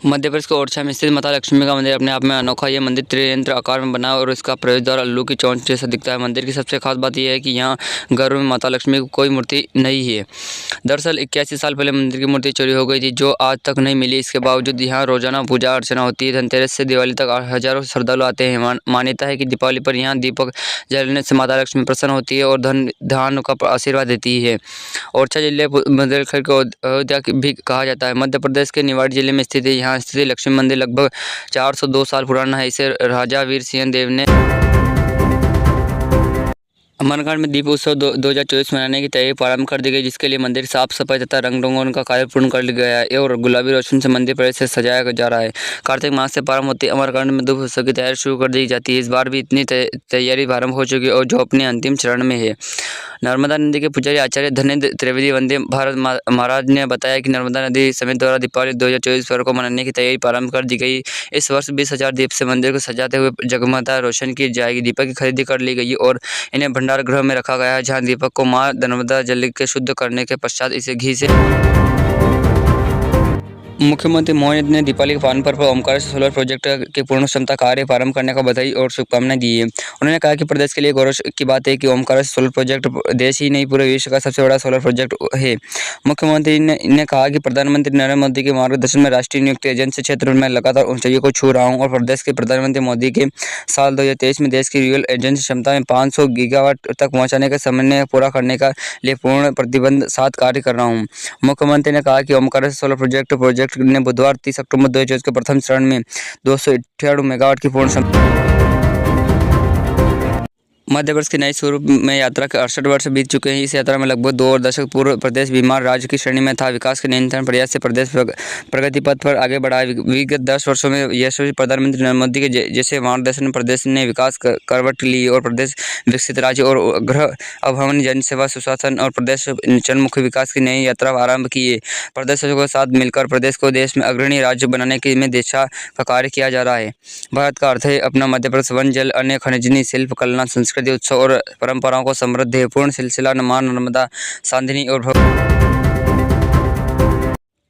मध्य प्रदेश के ओरछा में स्थित माता लक्ष्मी का मंदिर अपने आप में अनोखा। ये मंदिर त्रियंत्र आकार में बना है और इसका प्रवेश द्वार उल्लू की चोंच जैसा दिखता है। मंदिर की सबसे खास बात यह है कि यहाँ गर्भ में माता लक्ष्मी की कोई मूर्ति नहीं है। दरअसल 81 साल पहले मंदिर की मूर्ति चोरी हो गई थी, जो आज तक नहीं मिली। इसके बावजूद यहाँ रोजाना पूजा अर्चना होती है। धनतेरस से दिवाली तक हजारों श्रद्धालु आते हैं। मान्यता है कि दीपावली पर यहाँ दीपक जलने से माता लक्ष्मी प्रसन्न होती है और धान का आशीर्वाद देती है। ओरछा जिले बुंदेलखंड को अयोध्या भी कहा जाता है। मध्य प्रदेश के निवाड़ी जिले में स्थित है। यहाँ स्थित लक्ष्मी मंदिर लगभग 402 साल पुराना है। इसे राजा वीर सिंह देव ने अमरगढ़ में दीप उत्सव 2024 मनाने की तैयारी प्रारंभ कर दी गई, जिसके लिए मंदिर साफ सफाई तथा रंग रोगन का कार्य पूर्ण कर लिया गया है और गुलाबी रोशनी से मंदिर परिसर से सजाया जा रहा है। कार्तिक मास से प्रारंभ होती अमरगढ़ में दीप उत्सव की तैयारी शुरू कर दी जाती है। इस बार भी इतनी तैयारी प्रारंभ हो चुकी है और जो अपने अंतिम चरण में है। नर्मदा नदी के पुजारी आचार्य धनेन्द्र त्रिवेदी वंदे भारत महाराज ने बताया कि नर्मदा नदी समिति द्वारा दीपावली 2024 पर्व को मनाने की तैयारी प्रारंभ कर दी गई। इस वर्ष 20,000 दीप से मंदिर को सजाते हुए जगमगाता रोशन की जाएगी। दीपक की खरीदी कर ली गई और इन्हें भंडार गृह में रखा गया है, जहां दीपक को मां नर्मदा जल के शुद्ध करने के पश्चात इसे घी से मुख्यमंत्री मोहन ने दीपावली के पावन पर्व पर ओमकारेश्वर सोलर प्रोजेक्ट की पूर्ण क्षमता कार्य प्रारंभ करने का बधाई और शुभकामनाएं दी है। उन्होंने कहा कि प्रदेश के लिए गौरव की बात है कि ओमकारेश्वर सोलर प्रोजेक्ट देश ही नहीं पूरे विश्व का सबसे बड़ा सोलर प्रोजेक्ट है। मुख्यमंत्री ने कहा कि प्रधानमंत्री नरेंद्र मोदी के मार्गदर्शन में राष्ट्रीय नियुक्त एजेंसी क्षेत्र में लगातार ऊंचाइयों को छू रहा हूँ और प्रदेश के प्रधानमंत्री मोदी के साल 2023 में देश की रियल एजेंसी क्षमता में 500 गीगावाट तक पहुँचाने का समय पूरा करने का लिए पूर्ण प्रतिबंध साथ कार्य कर रहा हूँ। मुख्यमंत्री ने कहा कि ओमकारेश्वर सोलर प्रोजेक्ट ने बुधवार 30 अक्टूबर 2024 के प्रथम चरण में 298 मेगावाट की पूर्ण क्षमता मध्य प्रदेश के नए स्वरूप में यात्रा के 68 वर्ष बीत चुके हैं। इस यात्रा में लगभग 2 दशक पूर्व प्रदेश बीमार राज्य की श्रेणी में था। विकास के निरंतर प्रयास से प्रदेश प्रगति पथ पर आगे बढ़ा है। विगत 10 वर्षों में यशस्वी प्रधानमंत्री नरेंद्र मोदी के जैसे मार्गदर्शन में प्रदेश ने विकास करवट ली और प्रदेश विकसित राज्य और गृह अभवनी जनसेवा सुशासन और प्रदेश जनमुखी विकास की नई यात्रा आरंभ की है। प्रदेशों के साथ मिलकर प्रदेश को देश में अग्रणी राज्य बनाने की में दिशा का कार्य किया जा रहा है। भारत का अर्थ है अपना मध्य प्रदेश वन जल अन्य खनिजनी शिल्प कला संस्कृति उत्सव और परंपराओं को समृद्ध है। पूर्ण सिलसिला मां नर्मदा सांधिनी और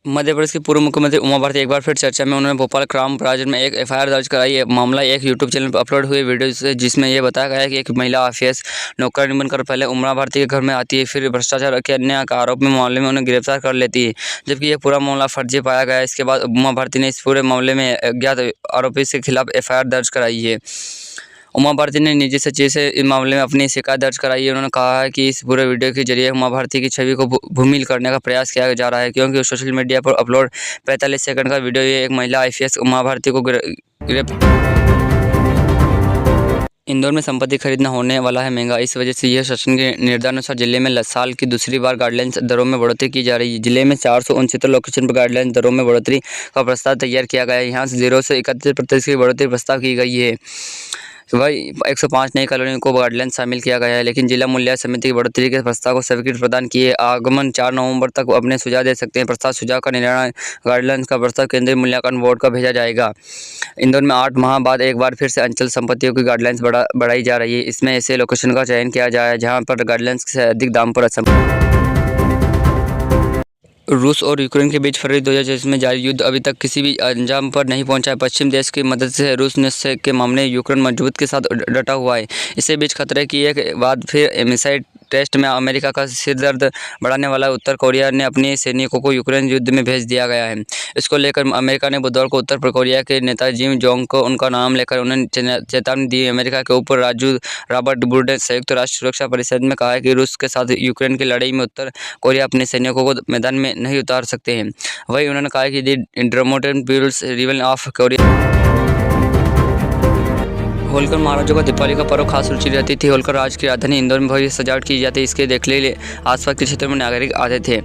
मध्य प्रदेश के पूर्व मुख्यमंत्री उमा भारती एक बार फिर चर्चा में। उन्होंने भोपाल क्राइम ब्रांच में एक एफआईआर दर्ज कराई है। मामला एक यूट्यूब चैनल पर अपलोड हुए वीडियो से, जिसमें यह बताया गया है कि एक महिला आईएएस नौकरानी बनकर पहले उमा भारती के घर में आती है, फिर भ्रष्टाचार के अन्य आरोप में मामले में उन्हें गिरफ्तार कर लेती है, जबकि यह पूरा मामला फर्जी पाया गया है। इसके बाद उमा भारती ने इस पूरे मामले में अज्ञात आरोपी के खिलाफ एफआईआर दर्ज कराई है। उमा भारती ने निजी सचिव से इस मामले में अपनी शिकायत दर्ज कराई है। उन्होंने कहा है कि इस पूरे वीडियो के जरिए उमा भारती की छवि को भूमिल करने का प्रयास किया जा रहा है, क्योंकि सोशल मीडिया पर अपलोड 45 सेकंड का वीडियो ये एक महिला आईएएस उमा भारती को इंदौर में संपत्ति खरीदना होने वाला है महंगा। इस वजह से यह शासन के निर्देशानुसार जिले में साल की दूसरी बार गाइडलाइंस दरों में बढ़ोतरी की जा रही है। जिले में 469 लोकेशन पर गाइडलाइंस दरों में बढ़ोतरी का प्रस्ताव तैयार किया गया है। यहाँ से 0 से 31% की बढ़ोतरी प्रस्ताव की गई है। वही 105 नई कॉलोनियों को गाइडलाइंस शामिल किया गया है, लेकिन जिला मूल्य समिति की बढ़ोतरी के प्रस्ताव को स्वीकृति प्रदान किए। आगमन 4 नवंबर तक अपने सुझाव दे सकते हैं। प्रस्ताव सुझाव का निर्णय गाइडलाइंस का प्रस्ताव केंद्रीय मूल्यांकन बोर्ड का भेजा जाएगा। इंदौर में 8 माह बाद एक बार फिर से अंचल संपत्तियों की गाइडलाइंस बढ़ाई जा रही है। इसमें ऐसे लोकेशन का चयन किया जाए जहाँ पर गाइडलाइंस से अधिक दाम पर रूस और यूक्रेन के बीच फरवरी 2024 में जारी युद्ध अभी तक किसी भी अंजाम पर नहीं पहुंचा है। पश्चिम देश की मदद से रूस ने के मामले यूक्रेन मजबूत के साथ डटा हुआ है। इसी बीच खतरे की एक बाद फिर मिसाइल टेस्ट में अमेरिका का सिरदर्द बढ़ाने वाला उत्तर कोरिया ने अपने सैनिकों को यूक्रेन युद्ध में भेज दिया गया है। इसको लेकर अमेरिका ने बुधवार को उत्तर कोरिया के नेता किम जोंग को उनका नाम लेकर उन्हें चेतावनी दी। अमेरिका के ऊपर राजू रॉबर्ट वुड ने संयुक्त राष्ट्र सुरक्षा परिषद में कहा है कि रूस के साथ यूक्रेन की लड़ाई में उत्तर कोरिया अपने सैनिकों को मैदान में नहीं उतार सकते हैं। वहीं उन्होंने कहा कि the dramatic periods reveal of Korea Holkar महाराजों का दीपावली का पर्व खास रुचि रहती थी। होलकर राज्य की राजधानी इंदौर में भव्य सजावट की जाती, इसके देखने के लिए आसपास के क्षेत्रों में नागरिक आते थे।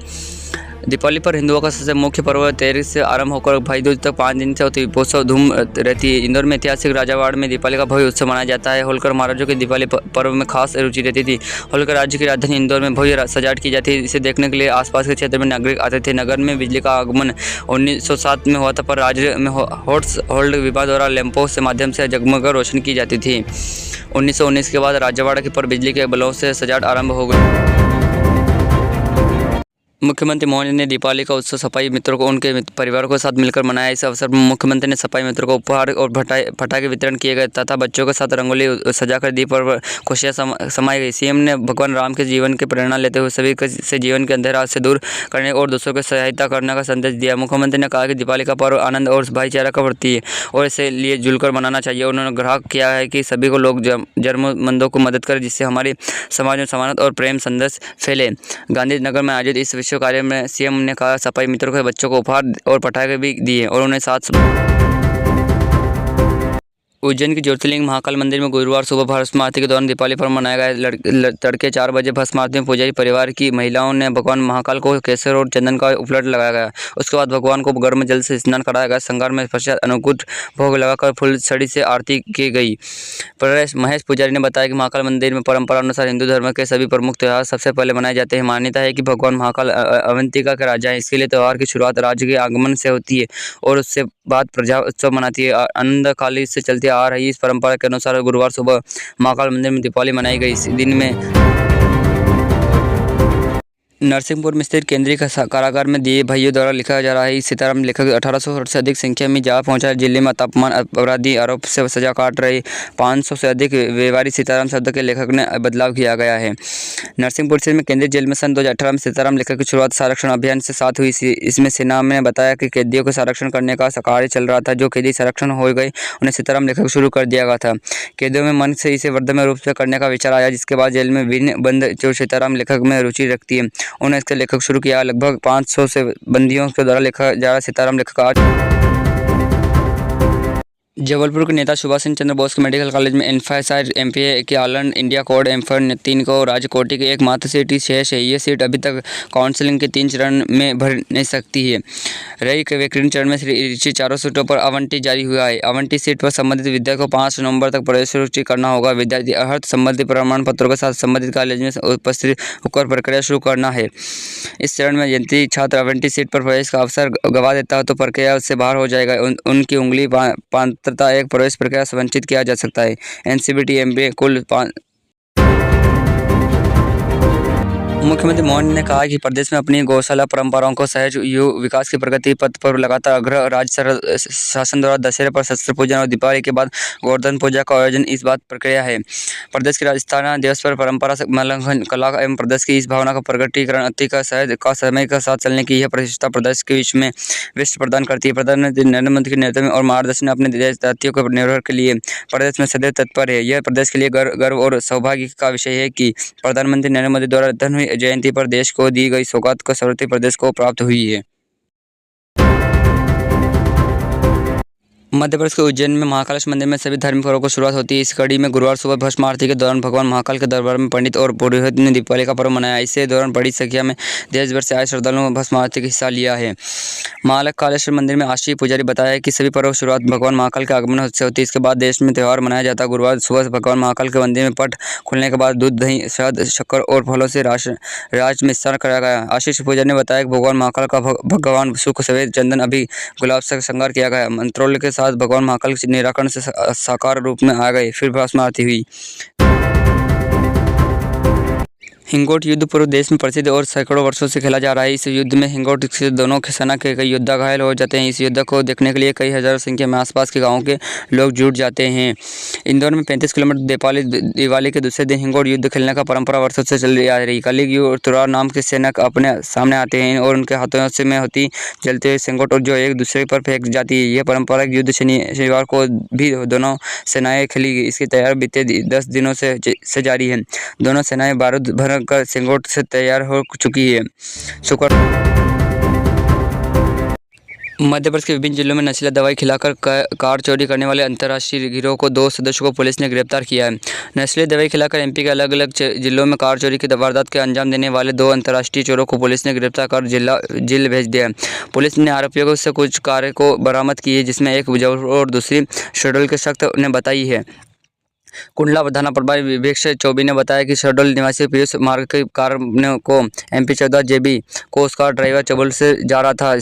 दीपावली पर हिंदुओं का सबसे मुख्य पर्व 13 से आरंभ होकर भाई दूज तक 5 दिन से दीपोत्सव धूम रहती है। इंदौर में ऐतिहासिक राजावाड़ में दीपावली का भव्य उत्सव मनाया जाता है। होलकर महाराजों की दीपावली पर्व में खास रुचि रहती थी। होलकर राज्य की राजधानी इंदौर में भव्य सजावट की जाती है। इसे देखने के लिए आसपास के क्षेत्र में नागरिक आते थे। नगर में बिजली का आगमन 1907 में हुआ था, पर राज्य में हॉट्स होल्ड विभाग द्वारा लैंपों के माध्यम से जगमग रोशन की जाती थी। 1919 के बाद राजावाड़ा पर बिजली के बलों से सजावट आरंभ हो गई। मुख्यमंत्री मोहन ने दीपावली का उत्सव सफाई मित्रों को उनके परिवारों के साथ मिलकर मनाया। इस अवसर पर मुख्यमंत्री ने सफाई मित्रों को उपहार और पटाखे वितरण किए गए तथा बच्चों के साथ रंगोली सजाकर दीप और खुशियां समाई गई। सीएम ने भगवान राम के जीवन की प्रेरणा लेते हुए सभी से जीवन के अंधेरा से दूर करने और दूसरों की सहायता करने का संदेश दिया। मुख्यमंत्री ने कहा कि दीपावली का पर्व आनंद और भाईचारा का प्रतीक है और इसे लिए जुलकर मनाना चाहिए। उन्होंने आग्रह किया है कि सभी को लोग जरूरतमंदों को मदद करें, जिससे हमारे समाज में समानता और प्रेम संदेश फैले। गांधीनगर में आयोजित इस विश्व कार्य में सीएम ने कहा सफाई मित्रों के बच्चों को उपहार और पटाखे भी दिए और उन्हें साथ। उज्जैन के ज्योतिर्लिंग महाकाल मंदिर में गुरुवार सुबह भस्म आरती के दौरान दीपावली पर्व मनाया गया। तड़के 4 बजे भस्म आरती में पुजारी परिवार की महिलाओं ने भगवान महाकाल को केसर और चंदन का उपलट लगाया गया। उसके बाद भगवान को गर्म जल से स्नान कराया गया। संगार में पश्चात अनुकूट भोग लगाकर फूल छड़ी से आरती की गई। महेश पुजारी ने बताया कि महाकाल मंदिर में परंपरा अनुसार हिंदू धर्म के सभी प्रमुख त्यौहार सबसे पहले मनाए जाते हैं। मान्यता है कि भगवान महाकाल अवंतिका के राजा हैं, इसके लिए त्यौहार की शुरुआत राज्य के आगमन से होती है और उससे बाद प्रजा उत्सव मनाती है। अनंतकाल से चलती आ रही इस परंपरा के अनुसार गुरुवार सुबह महाकाल मंदिर में दीपावली मनाई गई। इस दिन में नरसिंहपुर में स्थित केंद्रीय कारागार में दिए भाइयों द्वारा लिखा जा रहा है। सीताराम लेखक 1800 से अधिक संख्या में जा पहुंचा। जिले में तापमान अपराधी आरोप से सजा काट रहे 500 से अधिक व्यवहारी सीताराम शब्द के लेखक ने बदलाव किया गया है। नरसिंहपुर स्थित में केंद्रीय जेल में सन 2018 में सीताराम लेखक की शुरुआत संरक्षण अभियान से साथ हुई। इसमें सेना ने बताया कि कैदियों को संरक्षण करने का कार्य चल रहा था। जो कैदी संरक्षण हो गए उन्हें सीताराम लेखक शुरू कर दिया गया था। कैदियों में मन से इसे वर्धमान रूप से करने का विचार आया, जिसके बाद जेल में विभिन्न बंद जो सीताराम लेखक में रुचि रखती है उन्हें इसके लेखक शुरू किया। लगभग 500 से बंदियों के द्वारा लिखा जा रहा सीताराम लेखक आज जबलपुर के नेता सुभाष चंद्र बोस के मेडिकल कॉलेज में एम्फासाइज एमपीए के ऑल इंडिया कोड एम्फर 3 को राज्य कोटि की एकमात्र सीट शेष है। ये सीट अभी तक काउंसलिंग के 3 चरण में भर नहीं सकती है। रही के वैकल्पिक चरण में ऋषि 400 सीटों पर आवंटी जारी हुआ है। आवंटी सीट पर संबंधित विद्यार्थी को 5 नवंबर तक प्रवेश करना होगा। विद्यार्थी अर्थ संबंधित प्रमाण पत्रों के साथ संबंधित कॉलेज में उपस्थित होकर प्रक्रिया शुरू करना है। इस चरण में यदि छात्र आवंटी सीट पर प्रवेश का अवसर गंवा देता है तो प्रक्रिया उससे बाहर हो जाएगा। उनकी उंगली पात्रता एक प्रवेश प्रक्रिया से वंचित किया जा सकता है। एनसीबीटी एमबीए कुल मुख्यमंत्री मोहन ने कहा कि प्रदेश में अपनी गौशाला परंपराओं को सहज विकास की प्रगति पथ पर लगातार अग्रह। राज्य शासन द्वारा दशहरे पर शस्त्र पूजन और दीपावली के बाद गोवर्धन पूजा का आयोजन इस बात प्रक्रिया है। प्रदेश के राजस्थान दिवस पर परंपरा से उल्लंघन कला एवं प्रदेश की इस भावना का प्रकटीकरण अति का सहज का समय के साथ चलने की यह प्रतिष्ठा प्रदेश के बीच में विश्व प्रदान करती है। प्रधानमंत्री नरेंद्र मोदी के नेतृत्व में और मार्गदर्शन अपने देश जातियों को निर्भर के लिए प्रदेश में सदैव तत्पर है। यह प्रदेश के लिए गर्व और सौभाग्य का विषय है कि प्रधानमंत्री नरेंद्र मोदी द्वारा धन जयंती पर देश को दी गई सौगात को सर्वोत्तम प्रदेश को प्राप्त हुई है। मध्य प्रदेश के उज्जैन में महाकालेश्वर मंदिर में सभी धार्मिक पर्वों की शुरुआत होती है। इस कड़ी में गुरुवार सुबह भस्म आरती के दौरान भगवान महाकाल के दरबार में पंडित और पुरोहित ने दीपावली का पर्व मनाया। इसी दौरान बड़ी संख्या में देश भर से आए श्रद्धालुओं ने भस्म आरती का हिस्सा लिया है। महाकालेश्वर मंदिर में आशीष पुजारी बताया कि सभी पर्व शुरुआत भगवान महाकाल के आगमन से होती है। इसके बाद देश में त्यौहार मनाया जाता है। गुरुवार सुबह भगवान महाकाल के मंदिर में पट खुलने के बाद दूध, दही, शहद, शक्कर और फलों से राज में स्नान कराया गया। आशीष पुजारी ने बताया कि भगवान महाकाल का भगवान सुख सफेद चंदन अभी गुलाब से श्रृंगार किया गया। मंत्रोल्लास के साथ भगवान महाकाल निराकरण से साकार रूप में आ गए। फिर भस्म आरती हुई। हिंगोट युद्ध पूर्व देश में प्रसिद्ध और सैकड़ों वर्षों से खेला जा रहा है। इस युद्ध में हिंगोट से दोनों सेना के कई योद्धा घायल हो जाते हैं। इस युद्ध को देखने के लिए कई हजारों संख्या में आसपास के गांवों के लोग जुट जाते हैं। इंदौर में 35 किलोमीटर दिवाली के दूसरे दिन हिंगोट युद्ध खेलने का परंपरा वर्षों से चली आ रही। कलिग और तुरार नाम के सेना अपने सामने आते हैं और उनके हाथों से में होती जलते हुए सिंगोट और जो एक दूसरे पर फेंक जाती है। यह पारंपरिक युद्ध शनिवार को भी दोनों सेनाएं खेली गई। इसकी तैयारी बीते 10 दिनों से जारी है। दोनों सेनाएं बारूद भर कर सिंगोट से तैयार हो चुकी है। मध्य प्रदेश के विभिन्न जिलों में नशीला दवाई खिलाकर कार चोरी करने वाले अंतर्राष्ट्रीय गिरोह को 2 सदस्यों को पुलिस ने गिरफ्तार किया है। नशीली दवाई खिलाकर एमपी के अलग अलग जिलों में कार चोरी की वारदात के अंजाम देने वाले 2 अंतर्राष्ट्रीय चोरों को पुलिस ने गिरफ्तार कर जेल भेज दिया है। पुलिस ने आरोपियों से कुछ कारें को बरामद की है, जिसमें एक जबलपुर और दूसरी शहडोल के शख्स ने बताई है। कुंडला थाना प्रभारी विवेक चौबे ने बताया कि शहडोल निवासी पीयूष मार्ग की कार को MP 14 JB को उसका ड्राइवर चबल से जा रहा था।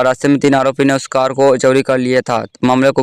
रास्ते में 3 आरोपी ने उस कार को चोरी कर लिया था। मामले को